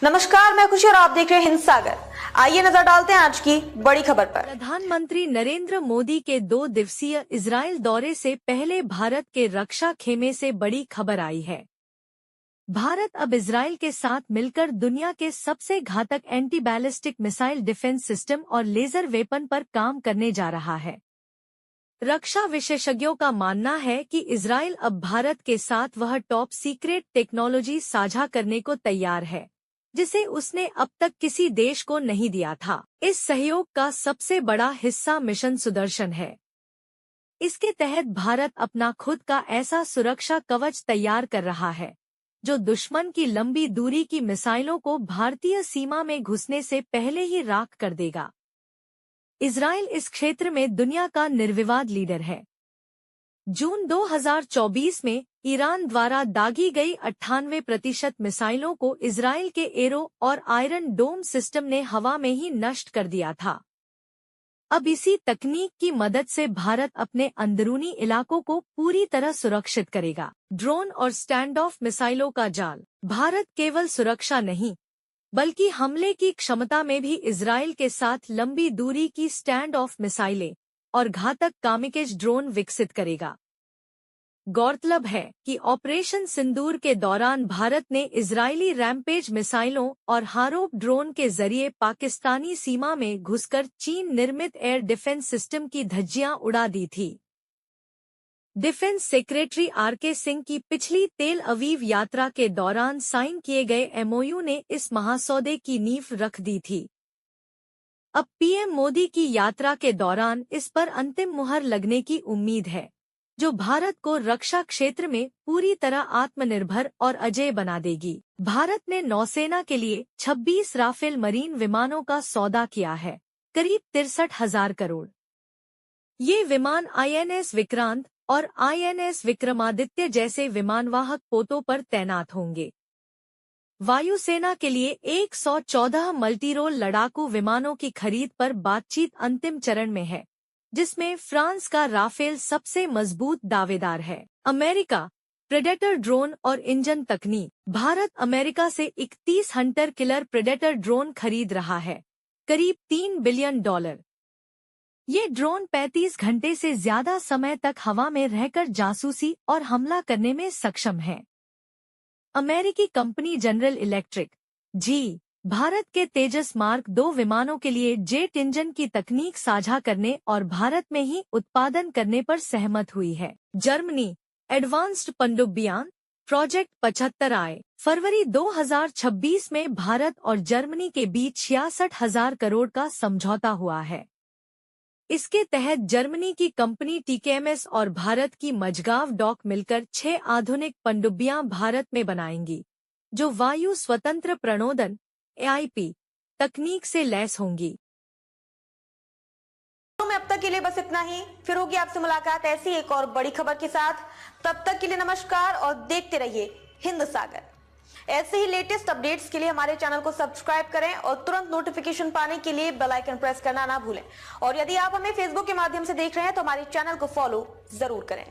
नमस्कार, मैं खुशी और आप देख रहे हैं हिंद सागर। आइए नजर डालते हैं आज की बड़ी खबर पर। प्रधानमंत्री नरेंद्र मोदी के 2 दिवसीय इजराइल दौरे से पहले भारत के रक्षा खेमे से बड़ी खबर आई है। भारत अब इजराइल के साथ मिलकर दुनिया के सबसे घातक anti ballistic missile defence system और लेजर वेपन पर काम करने जा रहा है। रक्षा विशेषज्ञों का मानना है कि इजराइल अब भारत के साथ वह टॉप सीक्रेट टेक्नोलॉजी साझा करने को तैयार है जिसे उसने अब तक किसी देश को नहीं दिया था। इस सहयोग का सबसे बड़ा हिस्सा मिशन सुदर्शन है। इसके तहत भारत अपना खुद का ऐसा सुरक्षा कवच तैयार कर रहा है जो दुश्मन की लंबी दूरी की मिसाइलों को भारतीय सीमा में घुसने से पहले ही राख कर देगा। इजराइल इस क्षेत्र में दुनिया का निर्विवाद लीडर है। जून 2024 में ईरान द्वारा दागी गई 98% मिसाइलों को इजराइल के एरो और आयरन डोम सिस्टम ने हवा में ही नष्ट कर दिया था। अब इसी तकनीक की मदद से भारत अपने अंदरूनी इलाकों को पूरी तरह सुरक्षित करेगा। ड्रोन और स्टैंड ऑफ मिसाइलों का जाल। भारत केवल सुरक्षा नहीं बल्कि हमले की क्षमता में भी इजराइल के साथ लंबी दूरी की स्टैंड ऑफ मिसाइलें और घातक कामिकेज ड्रोन विकसित करेगा। गौरतलब है कि ऑपरेशन सिंदूर के दौरान भारत ने इजरायली रैम्पेज मिसाइलों और हारोप ड्रोन के जरिए पाकिस्तानी सीमा में घुसकर चीन निर्मित एयर डिफेंस सिस्टम की धज्जियां उड़ा दी थी। Defence secretary R K. सिंह की पिछली तेल अवीव यात्रा के दौरान साइन किए गए एमओयू ने इस महासौदे की नींव रख दी थी। अब पीएम मोदी की यात्रा के दौरान इस पर अंतिम मुहर लगने की उम्मीद है जो भारत को रक्षा क्षेत्र में पूरी तरह आत्मनिर्भर और अजेय बना देगी। भारत ने नौसेना के लिए 26 राफेल मरीन विमानों का सौदा किया है, करीब 63,000 करोड़। ये विमान आईएनएस विक्रांत और आईएनएस विक्रमादित्य जैसे विमानवाहक पोतों पर तैनात होंगे। वायुसेना के लिए 114 मल्टीरोल लड़ाकू विमानों की खरीद पर बातचीत अंतिम चरण में है जिसमें फ्रांस का राफेल सबसे मजबूत दावेदार है। अमेरिका प्रेडेटर ड्रोन और इंजन तकनीक। भारत अमेरिका से 31 हंटर किलर प्रेडेटर ड्रोन खरीद रहा है, करीब $3 बिलियन। ये ड्रोन 35 घंटे से ज्यादा समय तक हवा में रहकर जासूसी और हमला करने में सक्षम है। अमेरिकी कंपनी जनरल इलेक्ट्रिक जी भारत के तेजस मार्क 2 विमानों के लिए जेट इंजन की तकनीक साझा करने और भारत में ही उत्पादन करने पर सहमत हुई है। जर्मनी एडवांस्ड पनडुब्बियान प्रोजेक्ट 75 आए। फरवरी 2026 में भारत और जर्मनी के बीच 66,000 करोड़ का समझौता हुआ है। इसके तहत जर्मनी की कंपनी टीकेएमएस और भारत की मझगांव डॉक मिलकर 6 आधुनिक पनडुब्बियां भारत में बनाएंगी जो वायु स्वतंत्र प्रणोदन एआईपी तकनीक से लैस होंगी। में अब तक के लिए बस इतना ही, फिर होगी आपसे मुलाकात ऐसी एक और बड़ी खबर के साथ। तब तक के लिए नमस्कार और देखते रहिए हिंद सागर। ऐसे ही लेटेस्ट अपडेट्स के लिए हमारे चैनल को सब्सक्राइब करें और तुरंत नोटिफिकेशन पाने के लिए बेल आइकन प्रेस करना ना भूलें। और यदि आप हमें फेसबुक के माध्यम से देख रहे हैं तो हमारे चैनल को फॉलो जरूर करें।